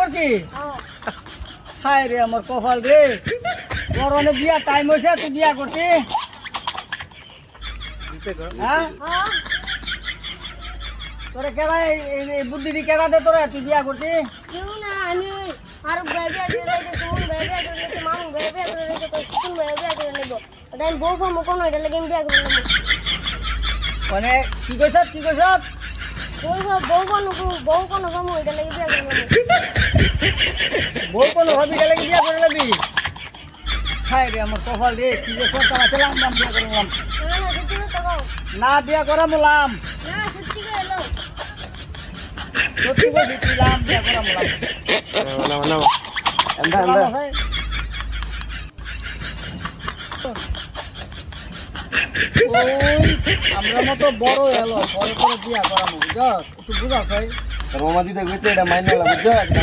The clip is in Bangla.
করছি হায় রে আমার কপাল রে তোর অনেক বিয়া টাইম হয়েছে তুই বিয়া করছি হ্যাঁ তোরে কেডা এই বুদ্ধিটি কেডা দে তোরা তুই বিয়া করছি কেউ না আমি আর বেবি আগে লাগে কোন বেবি আগে লাগে মামু বেবি আগে লাগে তো কোন বেবি আগে লাগে ওটা আমি বউ ফর্ম কোন এটা লাগে আমি বিয়া করব মানে কি কইছ বউ কোন ফর্ম এটা লাগে বিয়া করব বউ কোনো ভাবি গেলে কি বিয়া করে লবি হায় রে আমার কপাল রে কি যে করতে চলাম নাম বিয়া করলাম না সত্যি কথা কও না বিয়া করা বললাম না সত্যি কইলো সত্যি বলছি তুই লাম বিয়া করা বললাম না এন্দা ওই আমরা মতো বড় এলো পরে বিয়া করামু বুঝছ একটু বুঝাছ তোর মামা যেটা কইছে এটা মাইনা লাগবে বুঝছ এটা